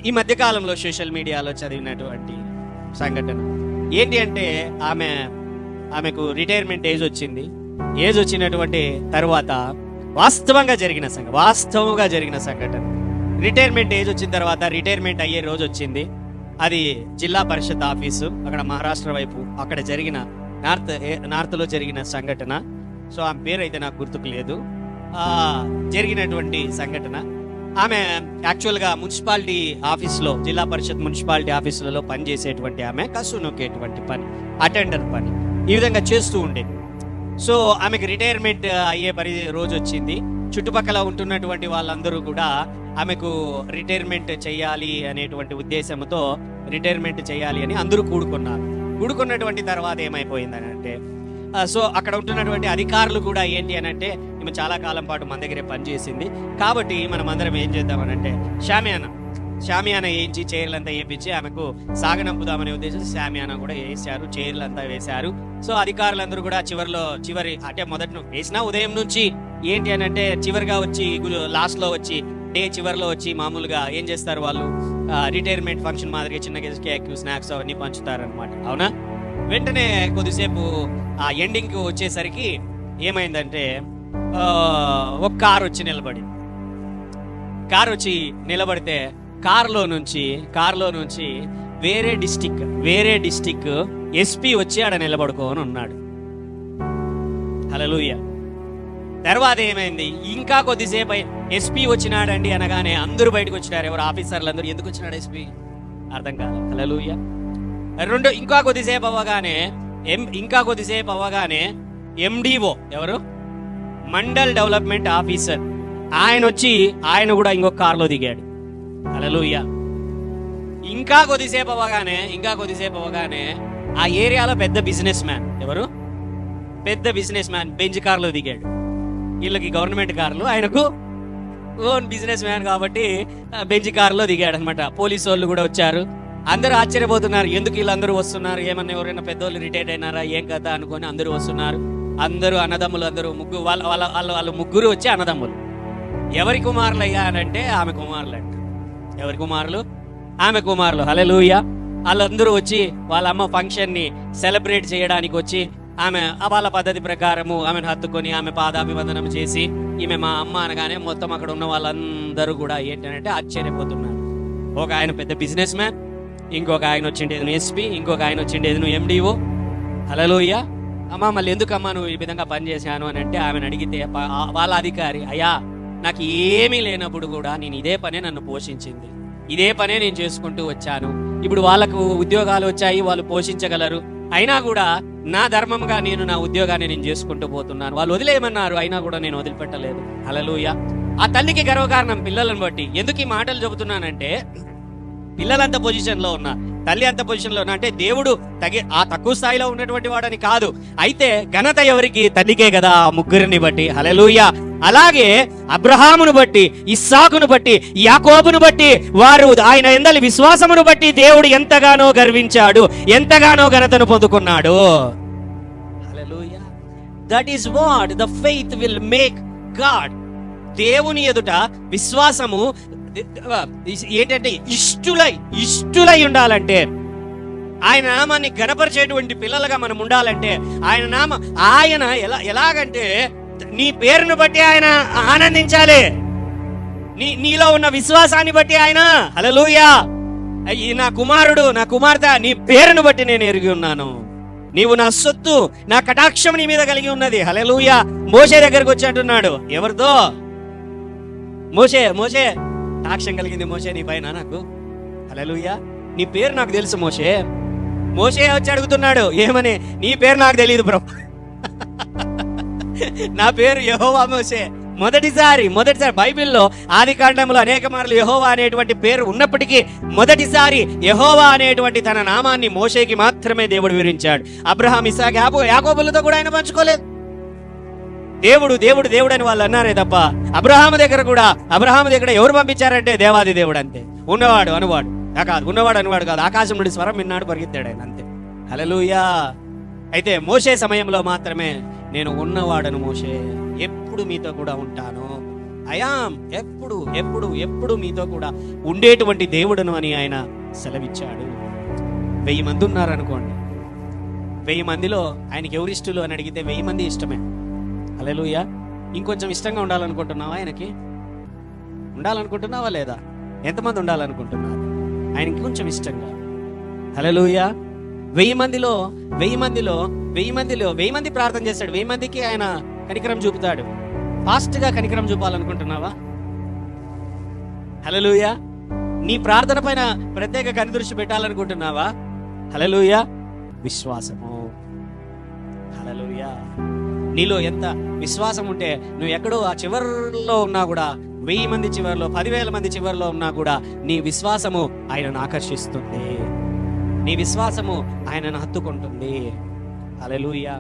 ఈ మధ్యకాలంలో సోషల్ మీడియాలో చదివినటువంటి సంఘటన ఏంటి అంటే, ఆమెకు రిటైర్మెంట్ ఏజ్ వచ్చింది. ఏజ్ వచ్చినటువంటి తర్వాత వాస్తవంగా జరిగిన సంఘటన. రిటైర్మెంట్ ఏజ్ వచ్చిన తర్వాత రిటైర్మెంట్ అయ్యే రోజు వచ్చింది. అది జిల్లా పరిషత్ ఆఫీసు, అక్కడ మహారాష్ట్ర వైపు, అక్కడ జరిగిన నార్త్లో జరిగిన సంఘటన. సో ఆమె పేరు అయితే నాకు గుర్తుకు లేదు. జరిగినటువంటి సంఘటన, ఆమె యాక్చువల్గా మున్సిపాలిటీ ఆఫీస్లో, జిల్లా పరిషత్ మున్సిపాలిటీ ఆఫీసులలో పనిచేసేటువంటి ఆమె, కసు నొక్కేటువంటి పని, అటెండర్ పని ఈ విధంగా చేస్తూ ఉండేది. సో ఆమెకు రిటైర్మెంట్ అయ్యే రోజు వచ్చింది. చుట్టుపక్కల ఉంటున్నటువంటి వాళ్ళందరూ కూడా ఆమెకు రిటైర్మెంట్ చేయాలి అనేటువంటి ఉద్దేశంతో రిటైర్మెంట్ చేయాలి అని అందరూ కూడుకున్నటువంటి తర్వాత ఏమైపోయిందని అంటే, సో అక్కడ ఉంటున్నటువంటి అధికారులు కూడా ఏంటి అని అంటే, ఈమె చాలా కాలం పాటు మన దగ్గరే పనిచేసింది కాబట్టి మనం అందరం ఏం చేద్దామనంటే షామియానా వేయించి చైర్లంతా వేయించి ఆమెకు సాగనంపుదామనే ఉద్దేశం షామియానా కూడా వేసారు, చైర్లంతా వేశారు. సో అధికారులందరూ కూడా చివరి అంటే మొదటి వేసినా ఉదయం నుంచి ఏంటి అని అంటే, చివరిగా వచ్చి లాస్ట్ లో వచ్చి డే చివరిలో వచ్చి మామూలుగా ఏం చేస్తారు వాళ్ళు, రిటైర్మెంట్ ఫంక్షన్ మాదిరిగా చిన్న కేక్ స్నాక్స్ అవన్నీ పంచుతారనమాట. అవునా? వెంటనే కొద్దిసేపు ఆ ఎండింగ్ వచ్చేసరికి ఏమైందంటే, ఒక కార్ వచ్చి నిలబడితే కారులో నుంచి వేరే డిస్టిక్ ఎస్పీ వచ్చి ఆడ నిలబడుకోని ఉన్నాడు. హల్లెలూయా. తర్వాత ఏమైంది, ఇంకా కొద్దిసేపు ఎస్పీ వచ్చినాడండి అనగానే అందరూ బయటకు వచ్చినారు. ఎవరు ఆఫీసర్లు అందరూ, ఎందుకు వచ్చినాడు ఎస్పీ అర్థం కాదు. హల్లెలూయా. ఇంకా కొద్దిసేపు అవ్వగానే ఎండిఓ, ఎవరు, మండల్ డెవలప్మెంట్ ఆఫీసర్, ఆయన కూడా ఇంకొక కారులో దిగాడు. హల్లెలూయా. ఇంకా కొద్దిసేపు అవ్వగానే ఆ ఏరియాలో పెద్ద బిజినెస్ మ్యాన్ బెంజ్ కారులో దిగాడు. వీళ్ళకి గవర్నమెంట్ కార్లు, ఆయనకు ఓన్ బిజినెస్ మ్యాన్ కాబట్టి బెంజ్ కారులో దిగాడు అనమాట. పోలీసు వాళ్ళు కూడా వచ్చారు. అందరూ ఆశ్చర్యపోతున్నారు, ఎందుకు వీళ్ళందరూ వస్తున్నారు, ఏమన్నా ఎవరైనా పెద్దోళ్ళు రిటైర్డ్ అయినారా, ఏం కదా అనుకొని అందరూ వస్తున్నారు. అందరూ అన్నదమ్ములు, అందరూ వాళ్ళు ముగ్గురు వచ్చి అన్నదమ్ములు. ఎవరి కుమారులు అయ్యా అని అంటే, ఆమె కుమారులు అంట. ఎవరి కుమారులు? ఆమె కుమారులు. హల్లెలూయా. వాళ్ళందరూ వచ్చి వాళ్ళ అమ్మ ఫంక్షన్ ని సెలబ్రేట్ చేయడానికి వచ్చి ఆమె వాళ్ళ పద్ధతి ప్రకారము ఆమెను హత్తుకొని ఆమె పాదాభివందనం చేసి, ఈమె మా అమ్మ అనగానే మొత్తం అక్కడ ఉన్న వాళ్ళందరూ కూడా ఏంటంటే ఆశ్చర్యపోతున్నారు. ఒక ఆయన పెద్ద బిజినెస్ మ్యాన్, ఇంకొక ఆయన వచ్చిండేది ఎస్పీ, ఇంకొక ఆయన వచ్చిండేది ఎండిఓ. హల్లెలూయా. అమ్మ మళ్ళీ ఎందుకమ్మా నువ్వు ఈ విధంగా పనిచేశాను అని అంటే, ఆమెను అడిగితే వాళ్ళ అధికారి, అయ్యా నాకు ఏమీ లేనప్పుడు కూడా ఇదే పనే నన్ను పోషించింది, ఇదే పనే నేను చేసుకుంటూ వచ్చాను. ఇప్పుడు వాళ్ళకు ఉద్యోగాలు వచ్చాయి, వాళ్ళు పోషించగలరు, అయినా కూడా నా ధర్మంగా నా ఉద్యోగాన్ని నేను చేసుకుంటూ పోతున్నాను. వాళ్ళు వదిలేయమన్నారు, అయినా కూడా నేను వదిలిపెట్టలేదు. హల్లెలూయా. ఆ తల్లికి గర్వకారణం పిల్లలను బట్టి. ఎందుకు ఈ మాటలు చెబుతున్నానంటే, పిల్లలంత పొజిషన్లో ఉన్నా, తల్లి అంత పొజిషన్లో ఉన్నా అంటే దేవుడు తక్కువ స్థాయిలో ఉన్నటువంటి వాడని కాదు. అయితే ఘనత ఎవరికి? తల్లికే కదా, ఆ ముగ్గురిని బట్టి. హల్లెలూయా. అలాగే అబ్రహామును బట్టి, ఇస్సాకును బట్టి, యాకోబును బట్టి, వారు ఆయన యందలి విశ్వాసమును బట్టి దేవుడు ఎంతగానో గర్వించాడు, ఎంతగానో ఘనతను పొందుకున్నాడు. హల్లెలూయా. That is what the faith will make God. దేవుని ఎదుట విశ్వాసము ఏంటంటే ఇష్టులై ఉండాలంటే, ఆయన నామాన్ని గణపరిచేటువంటి పిల్లలుగా మనం ఉండాలంటే, ఆయన ఎలాగంటే నీ పేరును బట్టి ఆయన ఆనందించాలి, నీలో ఉన్న విశ్వాసాన్ని బట్టి ఆయన. హల్లెలూయా. నా కుమారుడు, నా కుమార్తె, నీ పేరును బట్టి నేను ఎరిగి ఉన్నాను, నీవు నా సొత్తు, నా కటాక్షం నీ మీద కలిగి ఉన్నది. హల్లెలూయా. మోషే దగ్గరకు వచ్చి అంటున్నాడు, ఎవరితో? మోషే కటాక్షం కలిగింది మోషే నీ పైన నాకు. హల్లెలూయా. నీ పేరు నాకు తెలుసు మోషే వచ్చి అడుగుతున్నాడు, ఏమని? నీ పేరు నాకు తెలియదు ప్రభు, నా పేరు యెహోవా. మోషే మొదటిసారి బైబిల్లో ఆదికాండంలో అనేక మార్లు యెహోవా అనేటువంటి పేరు ఉన్నప్పటికీ మొదటిసారి యెహోవా అనేటువంటి తన నామాన్ని మోషేకి మాత్రమే దేవుడు వివరించాడు. అబ్రహాం, ఇస్సాకు, యాకోబులతో కూడా ఆయన పంచుకోలేదు. దేవుడు అని వాళ్ళు అన్నారే తప్ప అబ్రహాము దగ్గర ఎవరు పంపించారంటే దేవాది దేవుడు అంతే. ఉన్నవాడు అనువాడు కాదు, ఉన్నవాడు అనువాడు కాదు, ఆకాశం నుండి స్వరం విన్నాడు, పరిగెత్తాడు ఆయన అంతే. హల్లెలూయా. అయితే మోషే సమయంలో మాత్రమే నేను ఉన్నవాడను మోషే, ఎప్పుడు మీతో కూడా ఉంటాను ఐయామ్ ఎప్పుడు ఎప్పుడు ఎప్పుడు మీతో కూడా ఉండేటువంటి దేవుడను అని ఆయన సెలవిచ్చాడు. 1000 మంది ఉన్నారనుకోండి, 1000 మందిలో ఆయనకి ఎవరు ఇష్టలు అని అడిగితే 1000 మంది ఇష్టమే. హల్లెలూయా. ఇంకొంచెం ఇష్టంగా ఉండాలనుకుంటున్నావా? ఆయనకి ఉండాలనుకుంటున్నావా లేదా? ఎంతమంది ఉండాలనుకుంటున్నారు ఆయనకి కొంచెం ఇష్టంగా? హల్లెలూయా. 1000 మంది ప్రార్థన చేస్తాడు. 1000 మందికి ఆయన కనికరం చూపుతాడు. ఫాస్ట్ గా కనికరం చూపాలనుకుంటున్నావా? హల్లెలూయా. నీ ప్రార్థన పైన ప్రత్యేక కనుదృష్టి పెట్టాలనుకుంటున్నావా? హల్లెలూయా. విశ్వాసము. హల్లెలూయా. నీలో ఎంత విశ్వాసం ఉంటే నువ్వు ఎక్కడో ఆ చివరిలో ఉన్నా కూడా, 1000 మంది చివరిలో, 10,000 మంది చివరిలో ఉన్నా కూడా నీ విశ్వాసము ఆయనను ఆకర్షిస్తుంది. నీ విశ్వాసము ఆయనను హత్తుకుంటుంది. హల్లెలూయా.